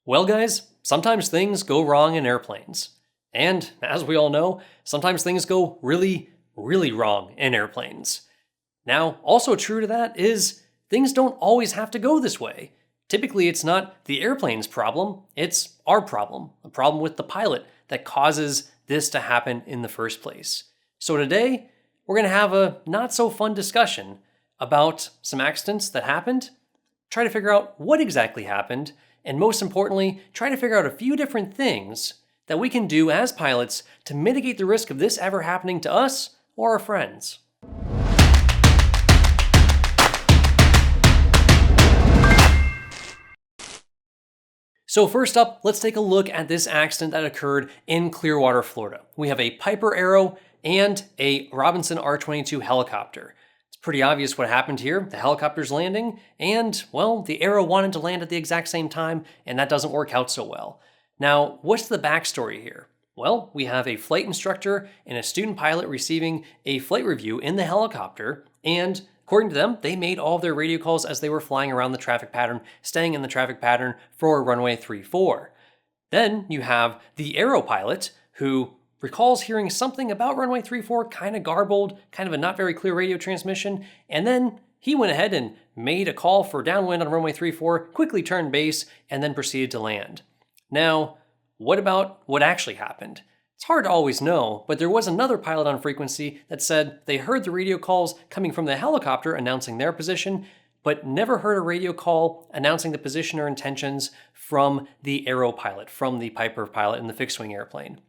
Well, guys, sometimes things go wrong in airplanes. And as we all know, sometimes things go really, really wrong in airplanes. Now, also true to that is things don't always have to go this way. Typically, it's not the airplane's problem, it's our problem, the problem with the pilot that causes this to happen in the first place. So today, we're going to have a not so fun discussion about some accidents that happened, try to figure out what exactly happened, and most importantly, try to figure out a few different things that we can do as pilots to mitigate the risk of this ever happening to us or our friends. So first up, let's take a look at this accident that occurred in Clearwater, Florida. We have a Piper Arrow and a Robinson R22 helicopter. It's pretty obvious what happened here. The helicopter's landing, and, well, the Arrow wanted to land at the exact same time, and that doesn't work out so well. Now, what's the backstory here? Well, we have a flight instructor and a student pilot receiving a flight review in the helicopter, and according to them, they made all of their radio calls as they were flying around the traffic pattern, staying in the traffic pattern for runway 34. Then you have the Arrow pilot, who recalls hearing something about runway 34, kind of garbled, kind of a not very clear radio transmission, and then he went ahead and made a call for downwind on runway 34, quickly turned base, and then proceeded to land. Now, what about what actually happened? It's hard to always know, but there was another pilot on frequency that said they heard the radio calls coming from the helicopter announcing their position, but never heard a radio call announcing the position or intentions from the Arrow pilot, from the Piper pilot in the fixed-wing airplane.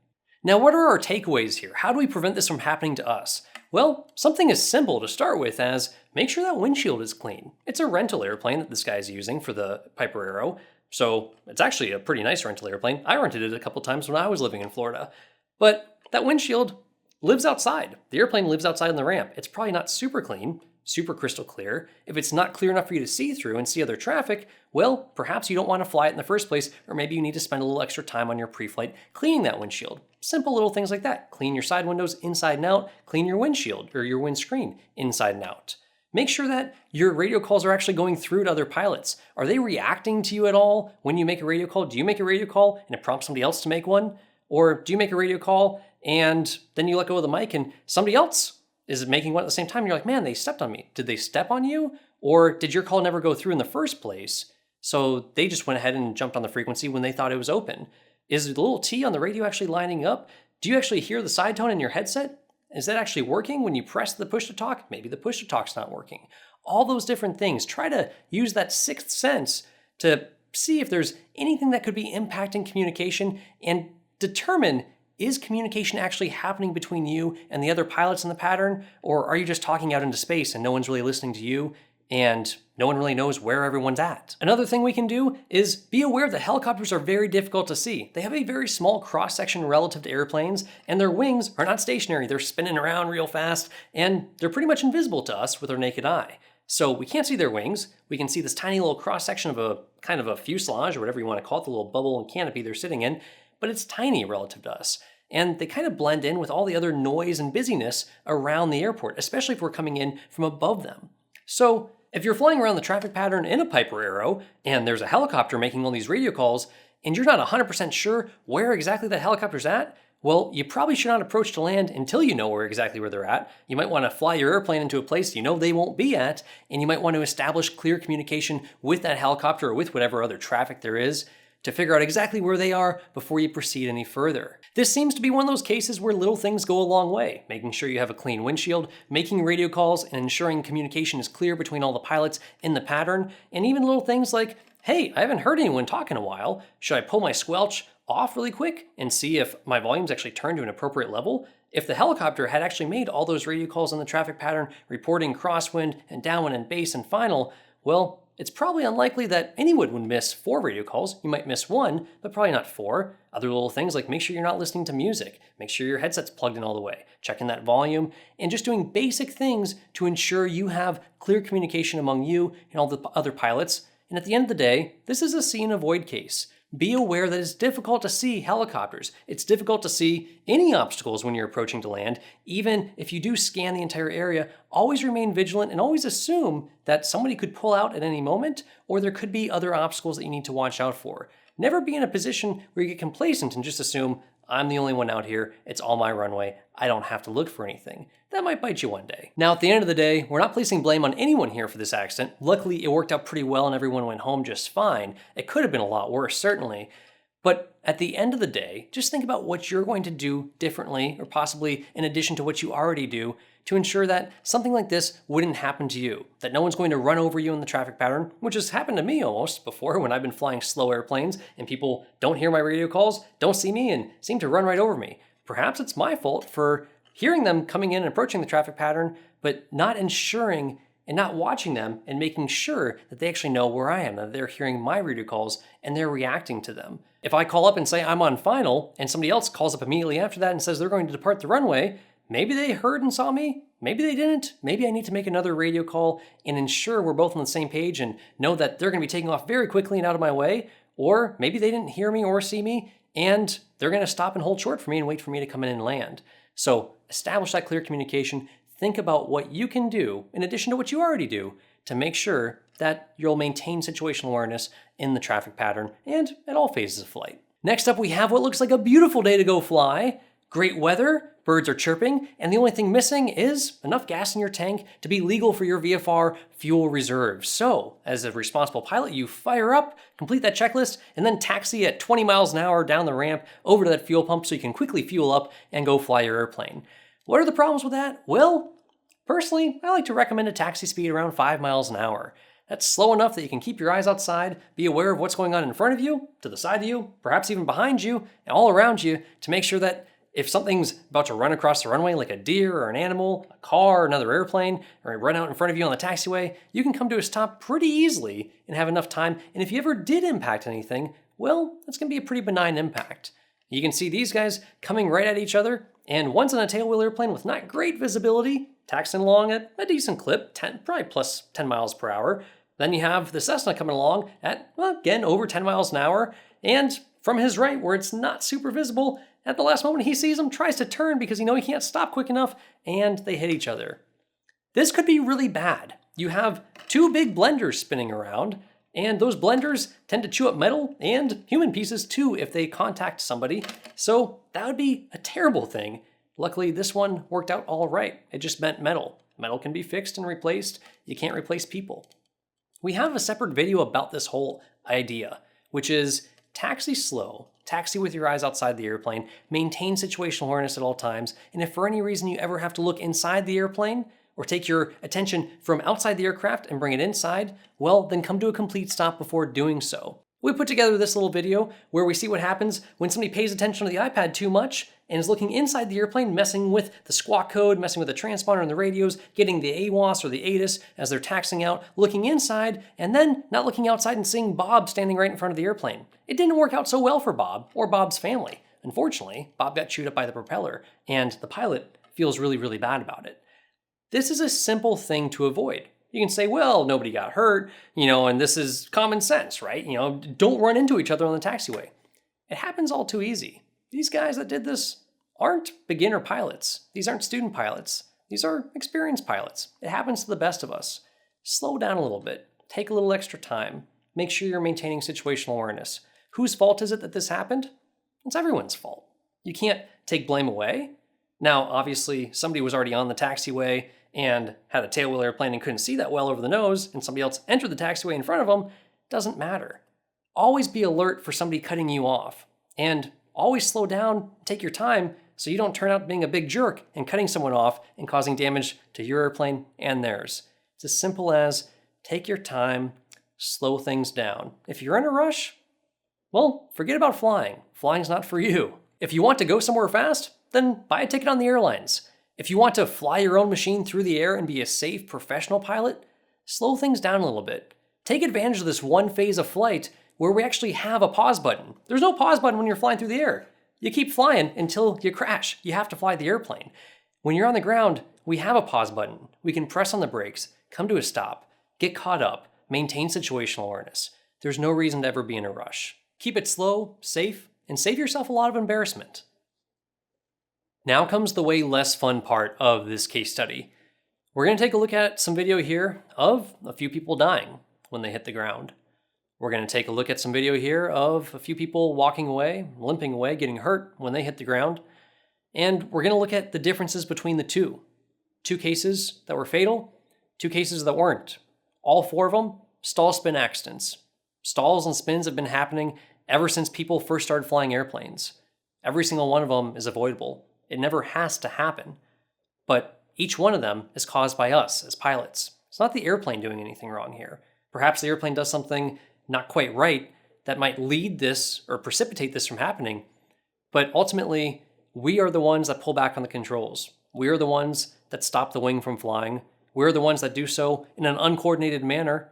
Now, what are our takeaways here? How do we prevent this from happening to us? Well, something as simple to start with as make sure that windshield is clean. It's a rental airplane that this guy's using for the Piper Arrow, so it's actually a pretty nice rental airplane. I rented it a couple times when I was living in Florida. But that windshield lives outside. The airplane lives outside on the ramp. It's probably not super clean, super crystal clear. If it's not clear enough for you to see through and see other traffic, well, perhaps you don't want to fly it in the first place, or maybe you need to spend a little extra time on your pre-flight cleaning that windshield. Simple little things like that. Clean your side windows inside and out, clean your windshield or your windscreen inside and out. Make sure that your radio calls are actually going through to other pilots. Are they reacting to you at all when you make a radio call? Do you make a radio call and it prompts somebody else to make one? Or do you make a radio call and then you let go of the mic and somebody else is making one at the same time? You're like, man, they stepped on me. Did they step on you? Or did your call never go through in the first place? So they just went ahead and jumped on the frequency when they thought it was open. Is the little T on the radio actually lining up? Do you actually hear the side tone in your headset? Is that actually working when you press the push to talk? Maybe the push to talk's not working. All those different things. Try to use that sixth sense to see if there's anything that could be impacting communication and determine, is communication actually happening between you and the other pilots in the pattern? Or are you just talking out into space and no one's really listening to you and no one really knows where everyone's at? Another thing we can do is be aware that helicopters are very difficult to see. They have a very small cross-section relative to airplanes, and their wings are not stationary. They're spinning around real fast, and they're pretty much invisible to us with our naked eye. So we can't see their wings. We can see this tiny little cross-section of a kind of a fuselage, or whatever you want to call it, the little bubble and canopy they're sitting in, but it's tiny relative to us. And they kind of blend in with all the other noise and busyness around the airport, especially if we're coming in from above them. So if you're flying around the traffic pattern in a Piper Arrow and there's a helicopter making all these radio calls and you're not 100% sure where exactly that helicopter's at, well, you probably should not approach to land until you know exactly where they're at. You might want to fly your airplane into a place you know they won't be at, and you might want to establish clear communication with that helicopter or with whatever other traffic there is to figure out exactly where they are before you proceed any further. This seems to be one of those cases where little things go a long way, making sure you have a clean windshield, making radio calls, and ensuring communication is clear between all the pilots in the pattern, and even little things like, hey, I haven't heard anyone talk in a while. Should I pull my squelch off really quick and see if my volume's actually turned to an appropriate level? If the helicopter had actually made all those radio calls on the traffic pattern, reporting crosswind and downwind and base and final, well, it's probably unlikely that anyone would miss 4 radio calls. You might miss 1, but probably not 4. Other little things like make sure you're not listening to music, make sure your headset's plugged in all the way, checking that volume, and just doing basic things to ensure you have clear communication among you and all the other pilots. And at the end of the day, this is a see and avoid case. Be aware that it's difficult to see helicopters. It's difficult to see any obstacles when you're approaching to land. Even if you do scan the entire area, always remain vigilant and always assume that somebody could pull out at any moment, or there could be other obstacles that you need to watch out for. Never be in a position where you get complacent and just assume, I'm the only one out here, it's all my runway, I don't have to look for anything. That might bite you one day. Now, at the end of the day, we're not placing blame on anyone here for this accident. Luckily, it worked out pretty well and everyone went home just fine. It could have been a lot worse, certainly. But at the end of the day, just think about what you're going to do differently, or possibly in addition to what you already do, to ensure that something like this wouldn't happen to you, that no one's going to run over you in the traffic pattern, which has happened to me almost before when I've been flying slow airplanes and people don't hear my radio calls, don't see me, and seem to run right over me. Perhaps it's my fault for hearing them coming in and approaching the traffic pattern, but not ensuring and not watching them and making sure that they actually know where I am, that they're hearing my radio calls and they're reacting to them. If I call up and say I'm on final and somebody else calls up immediately after that and says they're going to depart the runway, maybe they heard and saw me, maybe they didn't. Maybe I need to make another radio call and ensure we're both on the same page and know that they're going to be taking off very quickly and out of my way. Or maybe they didn't hear me or see me and they're going to stop and hold short for me and wait for me to come in and land. So establish that clear communication. Think about what you can do in addition to what you already do to make sure that you'll maintain situational awareness in the traffic pattern and at all phases of flight. Next up, we have what looks like a beautiful day to go fly. Great weather, birds are chirping, and the only thing missing is enough gas in your tank to be legal for your VFR fuel reserve. So, as a responsible pilot, you fire up, complete that checklist, and then taxi at 20 miles an hour down the ramp over to that fuel pump so you can quickly fuel up and go fly your airplane. What are the problems with that? Well, personally, I like to recommend a taxi speed around 5 miles an hour. That's slow enough that you can keep your eyes outside, be aware of what's going on in front of you, to the side of you, perhaps even behind you, and all around you to make sure that if something's about to run across the runway like a deer or an animal, a car, another airplane, or run out in front of you on the taxiway, you can come to a stop pretty easily and have enough time. And if you ever did impact anything, well, that's going to be a pretty benign impact. You can see these guys coming right at each other, and one's on a tailwheel airplane with not great visibility, taxiing along at a decent clip, probably plus 10 miles per hour. Then you have the Cessna coming along at, well, again, over 10 miles an hour, and from his right, where it's not super visible, at the last moment he sees him, tries to turn because he can't stop quick enough, and they hit each other. This could be really bad. You have two big blenders spinning around, and those blenders tend to chew up metal and human pieces too if they contact somebody, so that would be a terrible thing. Luckily, this one worked out all right. It just meant metal. Metal can be fixed and replaced. You can't replace people. We have a separate video about this whole idea, which is taxi slow, taxi with your eyes outside the airplane, maintain situational awareness at all times, and if for any reason you ever have to look inside the airplane or take your attention from outside the aircraft and bring it inside, well, then come to a complete stop before doing so. We put together this little video where we see what happens when somebody pays attention to the iPad too much and is looking inside the airplane, messing with the squawk code, messing with the transponder and the radios, getting the AWOS or the ATIS as they're taxiing out, looking inside, and then not looking outside and seeing Bob standing right in front of the airplane. It didn't work out so well for Bob or Bob's family. Unfortunately, Bob got chewed up by the propeller, and the pilot feels really, really bad about it. This is a simple thing to avoid. You can say, well, nobody got hurt, and this is common sense, right? Don't run into each other on the taxiway. It happens all too easy. These guys that did this aren't beginner pilots. These aren't student pilots. These are experienced pilots. It happens to the best of us. Slow down a little bit. Take a little extra time. Make sure you're maintaining situational awareness. Whose fault is it that this happened? It's everyone's fault. You can't take blame away. Now, obviously, somebody was already on the taxiway and had a tailwheel airplane and couldn't see that well over the nose, and somebody else entered the taxiway in front of them. Doesn't matter. Always be alert for somebody cutting you off. And always slow down, take your time, so you don't turn out being a big jerk and cutting someone off and causing damage to your airplane and theirs. It's as simple as take your time, slow things down. If you're in a rush, well, forget about flying. Flying's not for you. If you want to go somewhere fast, then buy a ticket on the airlines. If you want to fly your own machine through the air and be a safe professional pilot, slow things down a little bit. Take advantage of this one phase of flight where we actually have a pause button. There's no pause button when you're flying through the air. You keep flying until you crash. You have to fly the airplane. When you're on the ground, we have a pause button. We can press on the brakes, come to a stop, get caught up, maintain situational awareness. There's no reason to ever be in a rush. Keep it slow, safe, and save yourself a lot of embarrassment. Now comes the way less fun part of this case study. We're going to take a look at some video here of a few people dying when they hit the ground. We're going to take a look at some video here of a few people walking away, limping away, getting hurt when they hit the ground. And we're going to look at the differences between the two. 2 cases that were fatal, 2 cases that weren't. All 4 of them, stall spin accidents. Stalls and spins have been happening ever since people first started flying airplanes. Every single one of them is avoidable. It never has to happen. But each one of them is caused by us as pilots. It's not the airplane doing anything wrong here. Perhaps the airplane does something not quite right that might lead this or precipitate this from happening. But ultimately, we are the ones that pull back on the controls. We are the ones that stop the wing from flying. We're the ones that do so in an uncoordinated manner.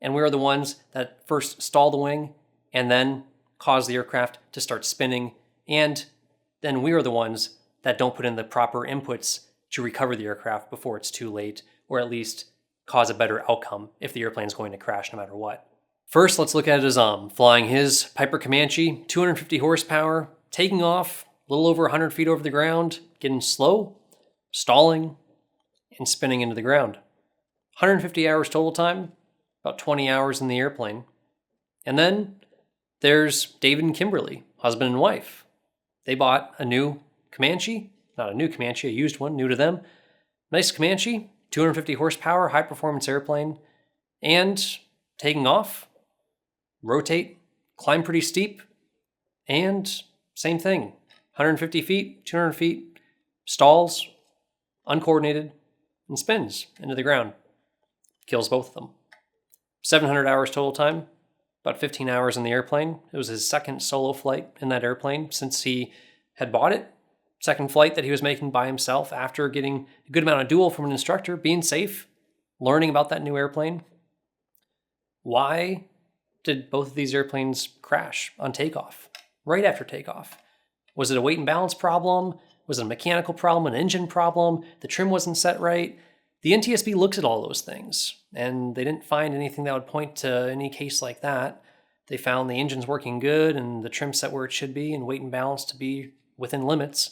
And we are the ones that first stall the wing and then cause the aircraft to start spinning. And then we are the ones that don't put in the proper inputs to recover the aircraft before it's too late, or at least cause a better outcome if the airplane is going to crash no matter what. First, let's look at Azam flying his Piper Comanche, 250 horsepower, taking off a little over 100 feet over the ground, getting slow, stalling, and spinning into the ground. 150 hours total time, about 20 hours in the airplane. And then there's David and Kimberly, husband and wife. They bought a new Comanche, not a new Comanche, a used one, new to them. Nice Comanche, 250 horsepower, high performance airplane, and taking off, rotate, climb pretty steep, and same thing, 150 feet, 200 feet, stalls, uncoordinated, and spins into the ground. Kills both of them. 700 hours total time, about 15 hours in the airplane. It was his second solo flight in that airplane since he had bought it. Second flight that he was making by himself after getting a good amount of duel from an instructor, being safe, learning about that new airplane. Why did both of these airplanes crash on takeoff, right after takeoff? Was it a weight and balance problem? Was it a mechanical problem, an engine problem? The trim wasn't set right? The NTSB looks at all those things, and they didn't find anything that would point to any case like that. They found the engine's working good and the trim set where it should be and weight and balance to be within limits.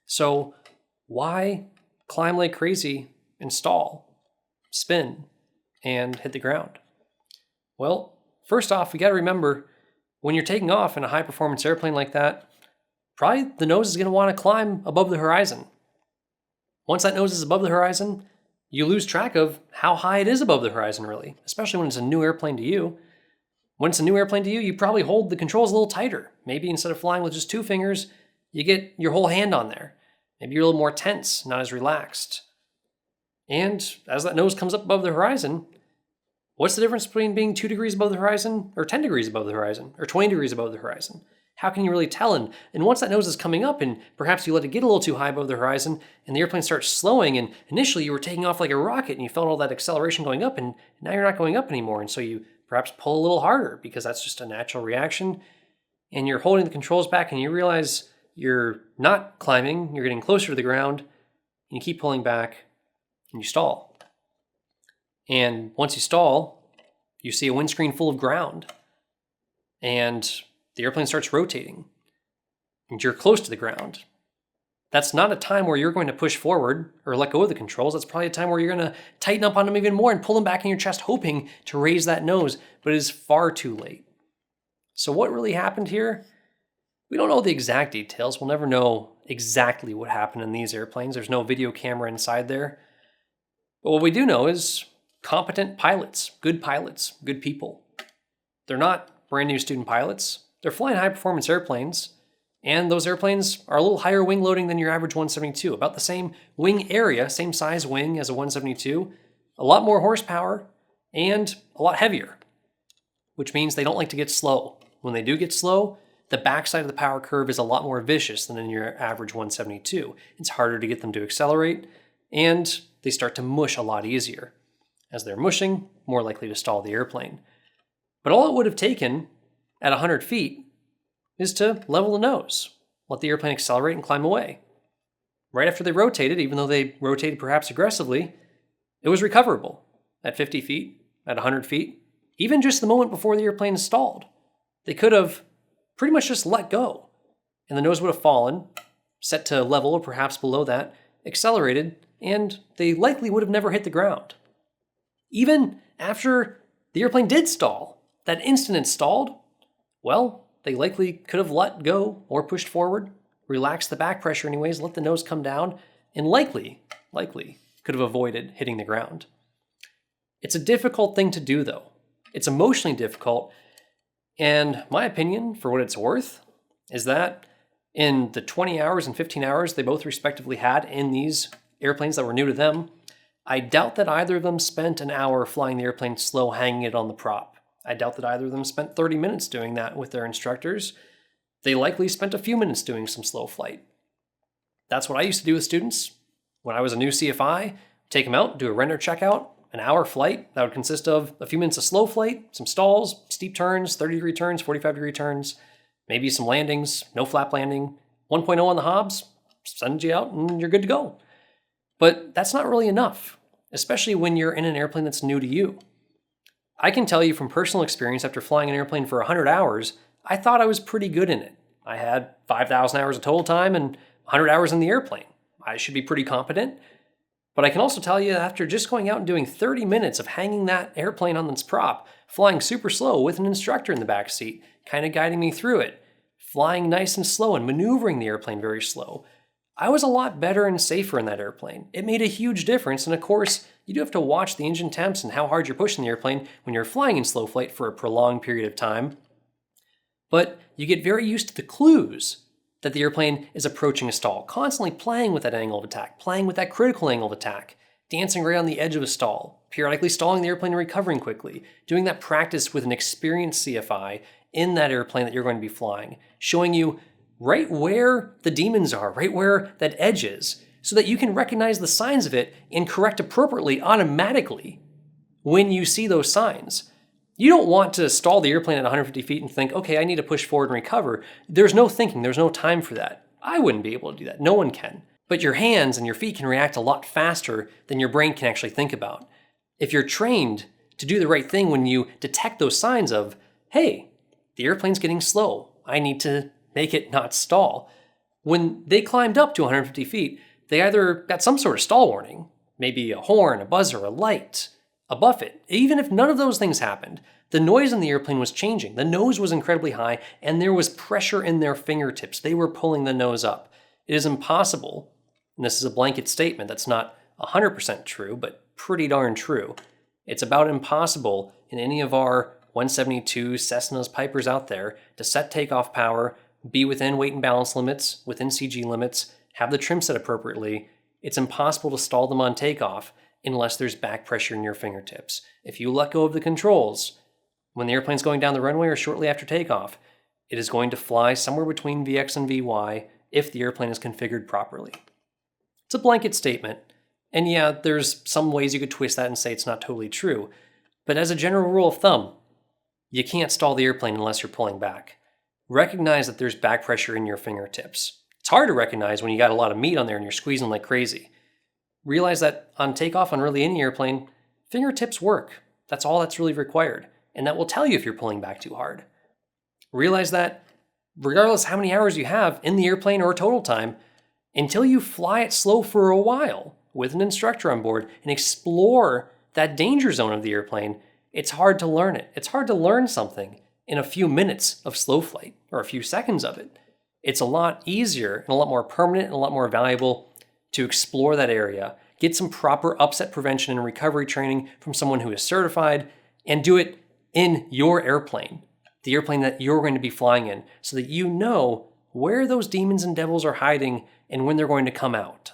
So why climb like crazy and stall, spin, and hit the ground? Well, first off, we got to remember when you're taking off in a high performance airplane like that, probably the nose is going to want to climb above the horizon. Once that nose is above the horizon, you lose track of how high it is above the horizon, really, especially when it's a new airplane to you. When it's a new airplane to you, you probably hold the controls a little tighter. Maybe instead of flying with just 2 fingers, you get your whole hand on there. Maybe you're a little more tense, not as relaxed. And as that nose comes up above the horizon, what's the difference between being 2 degrees above the horizon or 10 degrees above the horizon or 20 degrees above the horizon? How can you really tell? And once that nose is coming up and perhaps you let it get a little too high above the horizon and the airplane starts slowing and initially you were taking off like a rocket and you felt all that acceleration going up and now you're not going up anymore. And so you perhaps pull a little harder because that's just a natural reaction and you're holding the controls back and you realize you're not climbing, you're getting closer to the ground and you keep pulling back and you stall. And once you stall, you see a windscreen full of ground and the airplane starts rotating and you're close to the ground. That's not a time where you're going to push forward or let go of the controls. That's probably a time where you're going to tighten up on them even more and pull them back in your chest, hoping to raise that nose, but it is far too late. So what really happened here? We don't know the exact details. We'll never know exactly what happened in these airplanes. There's no video camera inside there. But what we do know is competent pilots, good people. They're not brand new student pilots. They're flying high performance airplanes, and those airplanes are a little higher wing loading than your average 172, about the same wing area, same size wing as a 172, a lot more horsepower, and a lot heavier, which means they don't like to get slow. When they do get slow, the backside of the power curve is a lot more vicious than in your average 172. It's harder to get them to accelerate, and they start to mush a lot easier. As they're mushing, more likely to stall the airplane. But all it would have taken at 100 feet is to level the nose, let the airplane accelerate and climb away. Right after they rotated, even though they rotated perhaps aggressively, it was recoverable at 50 feet, at 100 feet, even just the moment before the airplane stalled. They could have pretty much just let go, and the nose would have fallen, set to level or perhaps below that, accelerated, and they likely would have never hit the ground. Even after the airplane did stall, That instant it stalled, well, they likely could have let go or pushed forward, relaxed the back pressure anyways, let the nose come down, and likely could have avoided hitting the ground. It's a difficult thing to do though. It's emotionally difficult, and my opinion, for what it's worth, is that in the 20 hours and 15 hours they both respectively had in these airplanes that were new to them, I doubt that either of them spent an hour flying the airplane slow, hanging it on the prop. I doubt that either of them spent 30 minutes doing that with their instructors. They likely spent a few minutes doing some slow flight. That's what I used to do with students. When I was a new CFI, take them out, do a render checkout, an hour flight that would consist of a few minutes of slow flight, some stalls, steep turns, 30-degree turns, 45-degree turns, maybe some landings, no flap landing, 1.0 on the Hobbs, send you out and you're good to go. But that's not really enough, especially when you're in an airplane that's new to you. I can tell you from personal experience, after flying an airplane for 100 hours, I thought I was pretty good in it. I had 5,000 hours of total time and 100 hours in the airplane. I should be pretty competent. But I can also tell you, after just going out and doing 30 minutes of hanging that airplane on its prop, flying super slow with an instructor in the back seat, kind of guiding me through it, flying nice and slow and maneuvering the airplane very slow, I was a lot better and safer in that airplane. It made a huge difference, and of course, you do have to watch the engine temps and how hard you're pushing the airplane when you're flying in slow flight for a prolonged period of time. But you get very used to the clues that the airplane is approaching a stall, constantly playing with that angle of attack, playing with that critical angle of attack, dancing right on the edge of a stall, periodically stalling the airplane and recovering quickly, doing that practice with an experienced CFI in that airplane that you're going to be flying, showing you right where the demons are, right where that edge is, so that you can recognize the signs of it and correct appropriately automatically when you see those signs. You don't want to stall the airplane at 150 feet and think, okay, I need to push forward and recover. There's no thinking, there's no time for that. I wouldn't be able to do that, no one can. But your hands and your feet can react a lot faster than your brain can actually think about. If you're trained to do the right thing when you detect those signs of, hey, the airplane's getting slow, I need to make it not stall. When they climbed up to 150 feet, they either got some sort of stall warning, maybe a horn, a buzzer, a light, a buffet. Even if none of those things happened, the noise in the airplane was changing. The nose was incredibly high, and there was pressure in their fingertips. They were pulling the nose up. It is impossible, and this is a blanket statement that's not 100% true, but pretty darn true. It's about impossible in any of our 172 Cessnas, Pipers out there to set takeoff power, be within weight and balance limits, within CG limits, have the trim set appropriately. It's impossible to stall them on takeoff unless there's back pressure in your fingertips. If you let go of the controls, when the airplane's going down the runway or shortly after takeoff, it is going to fly somewhere between VX and VY if the airplane is configured properly. It's a blanket statement, and yeah, there's some ways you could twist that and say it's not totally true, but as a general rule of thumb, you can't stall the airplane unless you're pulling back. Recognize that there's back pressure in your fingertips. It's hard to recognize when you got a lot of meat on there and you're squeezing like crazy. Realize that on takeoff on really any airplane, fingertips work. That's all that's really required, and that will tell you if you're pulling back too hard. Realize that regardless how many hours you have in the airplane or total time, until you fly it slow for a while with an instructor on board and explore that danger zone of the airplane, it's hard to learn it. It's hard to learn something in a few minutes of slow flight or a few seconds of it. It's a lot easier and a lot more permanent and a lot more valuable to explore that area, get some proper upset prevention and recovery training from someone who is certified, and do it in your airplane, the airplane that you're going to be flying in, so that you know where those demons and devils are hiding and when they're going to come out.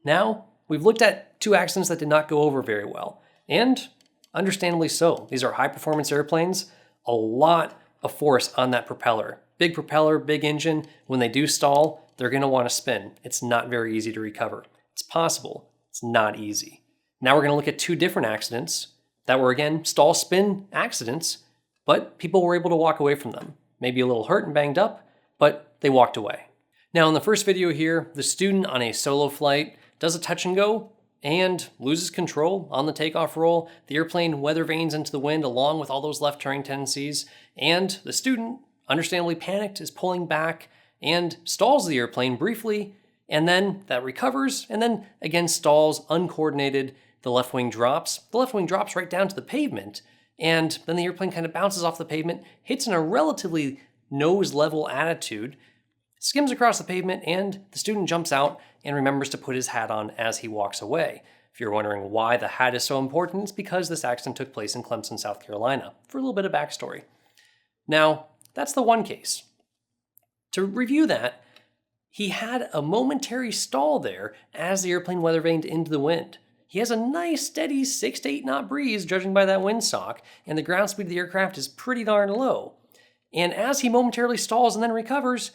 Now, we've looked at two accidents that did not go over very well, and understandably so. These are high-performance airplanes, a lot of force on that propeller. Big propeller, big engine. When they do stall, they're going to want to spin. It's not very easy to recover. It's possible. It's not easy. Now we're going to look at two different accidents that were, again, stall spin accidents, but people were able to walk away from them. Maybe a little hurt and banged up, but they walked away. Now in the first video here, the student on a solo flight does a touch and go and loses control on the takeoff roll. The airplane weather vanes into the wind along with all those left turning tendencies, and the student, understandably panicked, is pulling back and stalls the airplane briefly, and then that recovers, and then again stalls, uncoordinated. The left wing drops. The left wing drops right down to the pavement, And then the airplane kind of bounces off the pavement, hits in a relatively nose level attitude, skims across the pavement, and the student jumps out and remembers to put his hat on as he walks away. If you're wondering why the hat is so important, it's because this accident took place in Clemson, South Carolina. For a little bit of backstory. Now, that's the one case. To review that, he had a momentary stall there as the airplane weather vaned into the wind. He has a nice steady 6 to 8 knot breeze judging by that windsock, and the ground speed of the aircraft is pretty darn low. And as he momentarily stalls and then recovers,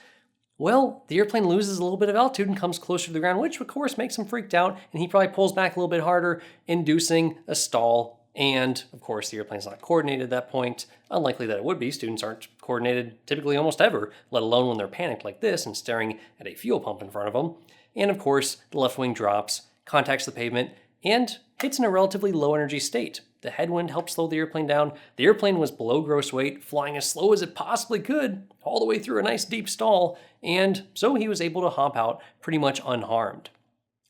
well, the airplane loses a little bit of altitude and comes closer to the ground, which of course makes him freaked out, and he probably pulls back a little bit harder, inducing a stall. And of course, the airplane's not coordinated at that point. Unlikely that it would be. Students aren't coordinated typically almost ever, let alone when they're panicked like this and staring at a fuel pump in front of them. And of course, the left wing drops, contacts the pavement, and hits in a relatively low energy state. The headwind helped slow the airplane down. The airplane was below gross weight, flying as slow as it possibly could, all the way through a nice deep stall, and so he was able to hop out pretty much unharmed.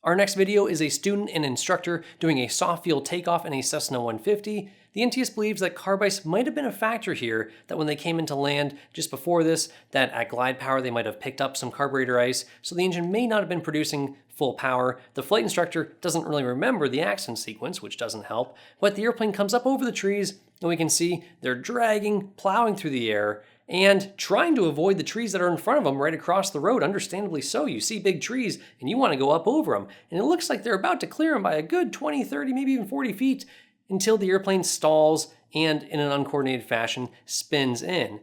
Our next video is a student and instructor doing a soft field takeoff in a Cessna 150. The NTS believes that carb ice might have been a factor here, that when they came into land just before this, that at glide power they might have picked up some carburetor ice, so the engine may not have been producing full power. The flight instructor doesn't really remember the accident sequence, which doesn't help, but the airplane comes up over the trees, and we can see they're dragging, plowing through the air, and trying to avoid the trees that are in front of them right across the road, understandably so. You see big trees, and you want to go up over them, and it looks like they're about to clear them by a good 20, 30, maybe even 40 feet, until the airplane stalls and, in an uncoordinated fashion, spins in.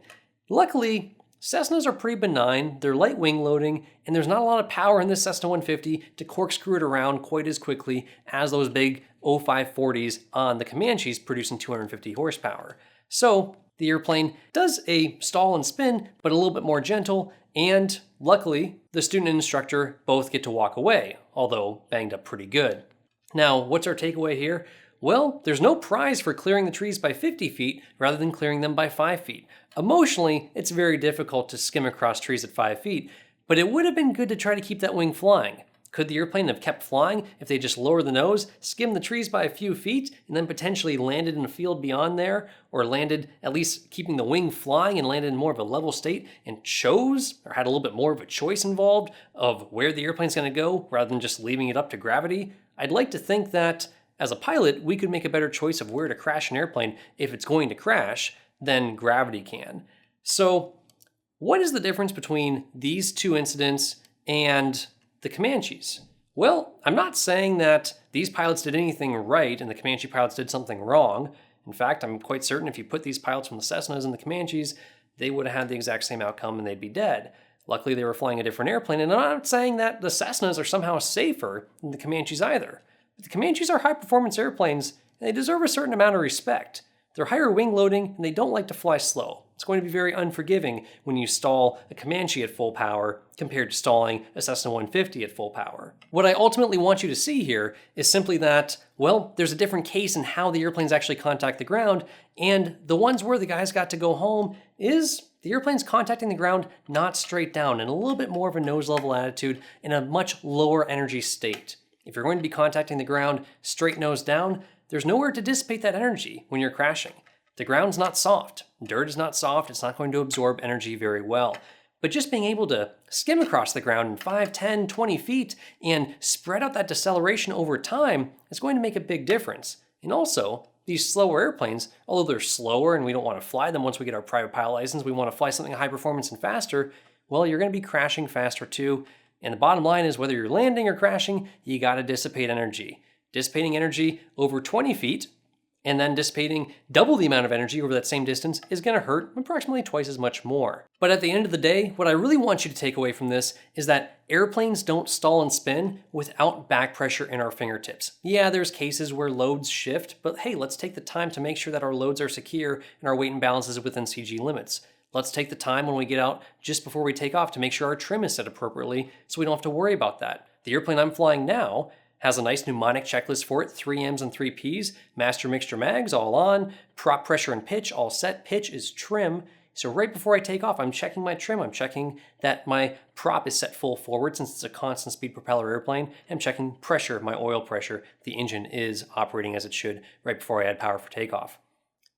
Luckily, Cessnas are pretty benign, they're light wing loading, and there's not a lot of power in this Cessna 150 to corkscrew it around quite as quickly as those big 0540s on the Comanches producing 250 horsepower. So the airplane does a stall and spin, but a little bit more gentle, and luckily, the student and instructor both get to walk away, although banged up pretty good. Now, what's our takeaway here? Well, there's no prize for clearing the trees by 50 feet rather than clearing them by 5 feet. Emotionally, it's very difficult to skim across trees at 5 feet, but it would have been good to try to keep that wing flying. Could the airplane have kept flying if they just lowered the nose, skimmed the trees by a few feet, and then potentially landed in a field beyond there, or landed at least keeping the wing flying and landed in more of a level state and chose, or had a little bit more of a choice involved of where the airplane's going to go rather than just leaving it up to gravity? I'd like to think that as a pilot, we could make a better choice of where to crash an airplane if it's going to crash than gravity can. So, what is the difference between these two incidents and the Comanches? Well, I'm not saying that these pilots did anything right and the Comanche pilots did something wrong. In fact, I'm quite certain if you put these pilots from the Cessnas and the Comanches, they would have had the exact same outcome and they'd be dead. Luckily, they were flying a different airplane, and I'm not saying that the Cessnas are somehow safer than the Comanches either. But the Comanches are high-performance airplanes, and they deserve a certain amount of respect. They're higher wing loading, and they don't like to fly slow. It's going to be very unforgiving when you stall a Comanche at full power compared to stalling a Cessna 150 at full power. What I ultimately want you to see here is simply that, well, there's a different case in how the airplanes actually contact the ground, and the ones where the guys got to go home is the airplane's contacting the ground not straight down, in a little bit more of a nose level attitude in a much lower energy state. If you're going to be contacting the ground straight nose down, there's nowhere to dissipate that energy when you're crashing. The ground's not soft. Dirt is not soft. It's not going to absorb energy very well. But just being able to skim across the ground in 5, 10, 20 feet and spread out that deceleration over time is going to make a big difference. And also, these slower airplanes, although they're slower and we don't want to fly them once we get our private pilot license, we want to fly something high performance and faster, well, you're going to be crashing faster too. And the bottom line is whether you're landing or crashing, you got to dissipate energy. Dissipating energy over 20 feet and then dissipating double the amount of energy over that same distance is going to hurt approximately twice as much more. But at the end of the day, what I really want you to take away from this is that airplanes don't stall and spin without back pressure in our fingertips. Yeah, there's cases where loads shift, but hey, let's take the time to make sure that our loads are secure and our weight and balance is within CG limits. Let's take the time when we get out just before we take off to make sure our trim is set appropriately so we don't have to worry about that. The airplane I'm flying now has a nice mnemonic checklist for it, 3 M's and 3 P's, master mixture mags all on, prop pressure and pitch all set, pitch is trim. So right before I take off, I'm checking my trim, I'm checking that my prop is set full forward since it's a constant speed propeller airplane. I'm checking pressure, my oil pressure, the engine is operating as it should right before I add power for takeoff.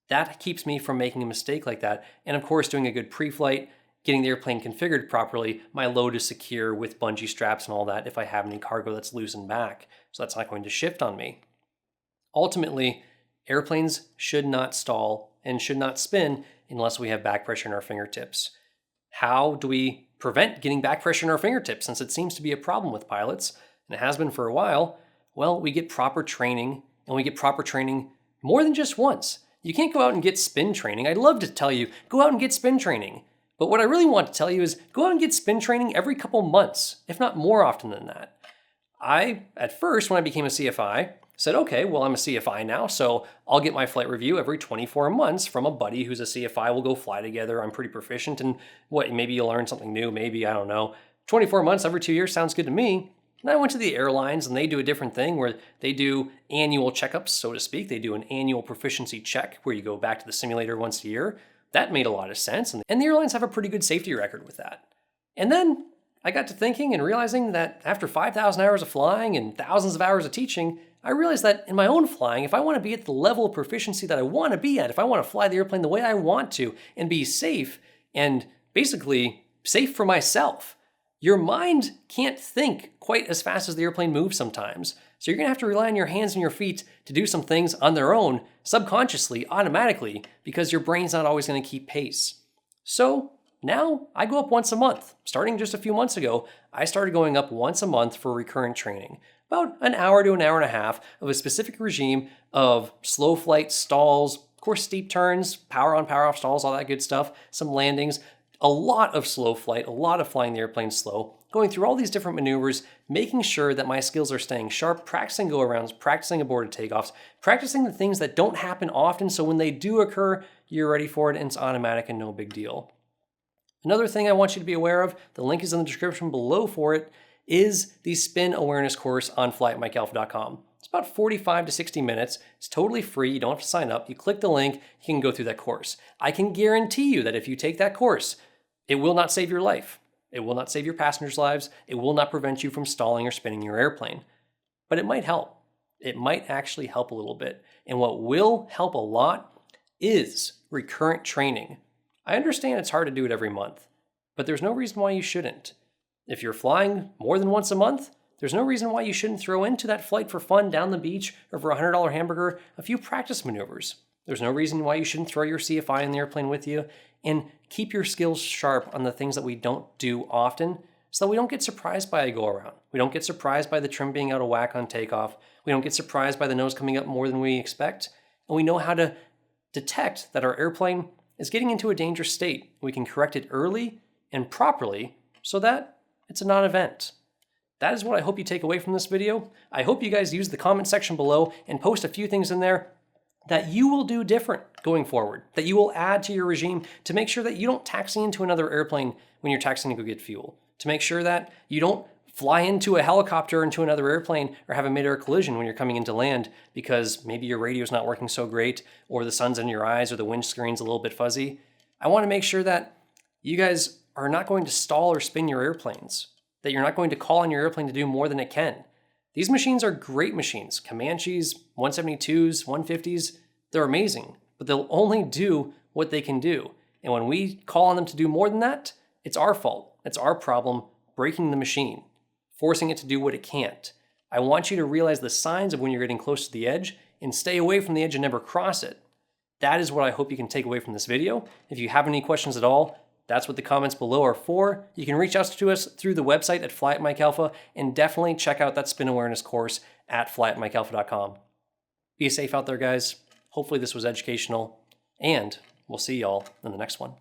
That keeps me from making a mistake like that. And of course, doing a good pre-flight, getting the airplane configured properly, my load is secure with bungee straps and all that if I have any cargo that's loosened back. So that's not going to shift on me. Ultimately, airplanes should not stall and should not spin unless we have back pressure in our fingertips. How do we prevent getting back pressure in our fingertips, since it seems to be a problem with pilots, and it has been for a while? Well, we get proper training, and we get proper training more than just once. You can't go out and get spin training. I'd love to tell you, go out and get spin training. But what I really want to tell you is go out and get spin training every couple months, if not more often than that. I, at first, when I became a CFI, said, okay, well, I'm a CFI now, so I'll get my flight review every 24 months from a buddy who's a CFI. We'll go fly together. I'm pretty proficient, and maybe you'll learn something new, maybe, I don't know. 24 months every 2 years sounds good to me. And I went to the airlines, and they do a different thing where they do annual checkups, so to speak. They do an annual proficiency check where you go back to the simulator once a year. That made a lot of sense, and the airlines have a pretty good safety record with that. And then I got to thinking and realizing that after 5,000 hours of flying and thousands of hours of teaching, I realized that in my own flying, if I want to be at the level of proficiency that I want to be at, if I want to fly the airplane the way I want to and be safe and basically safe for myself, your mind can't think quite as fast as the airplane moves sometimes. So you're going to have to rely on your hands and your feet to do some things on their own, subconsciously, automatically, because your brain's not always going to keep pace. So now I go up once a month. Starting just a few months ago, I started going up once a month for recurrent training. About an hour to an hour and a half of a specific regime of slow flight, stalls, of course steep turns, power on, power off stalls, all that good stuff, some landings, a lot of slow flight, a lot of flying the airplane slow, going through all these different maneuvers, making sure that my skills are staying sharp, practicing go-arounds, practicing aborted takeoffs, practicing the things that don't happen often, so when they do occur, you're ready for it and it's automatic and no big deal. Another thing I want you to be aware of, the link is in the description below for it, is the spin awareness course on flyatmikealpha.com. It's about 45 to 60 minutes. It's totally free. You don't have to sign up. You click the link, you can go through that course. I can guarantee you that if you take that course, it will not save your life. It will not save your passengers' lives. It will not prevent you from stalling or spinning your airplane. But it might help. It might actually help a little bit. And what will help a lot is recurrent training. I understand it's hard to do it every month, but there's no reason why you shouldn't. If you're flying more than once a month, there's no reason why you shouldn't throw into that flight for fun down the beach or for a $100 hamburger a few practice maneuvers. There's no reason why you shouldn't throw your CFI in the airplane with you and keep your skills sharp on the things that we don't do often so that we don't get surprised by a go-around. We don't get surprised by the trim being out of whack on takeoff. We don't get surprised by the nose coming up more than we expect. And we know how to detect that our airplane is getting into a dangerous state. We can correct it early and properly so that it's a non-event. That is what I hope you take away from this video. I hope you guys use the comment section below and post a few things in there that you will do different going forward, that you will add to your regime to make sure that you don't taxi into another airplane when you're taxiing to go get fuel, to make sure that you don't fly into a helicopter into another airplane or have a midair collision when you're coming into land because maybe your radio's not working so great or the sun's in your eyes or the windscreen's a little bit fuzzy. I want to make sure that you guys are not going to stall or spin your airplanes, that you're not going to call on your airplane to do more than it can. These machines are great machines. Comanches, 172s, 150s, they're amazing, but they'll only do what they can do. And when we call on them to do more than that, it's our fault. It's our problem breaking the machine, forcing it to do what it can't. I want you to realize the signs of when you're getting close to the edge and stay away from the edge and never cross it. That is what I hope you can take away from this video. If you have any questions at all, that's what the comments below are for. You can reach out to us through the website at flyatmikealpha and definitely check out that spin awareness course at flyatmikealpha.com. Be safe out there, guys. Hopefully this was educational, and we'll see y'all in the next one.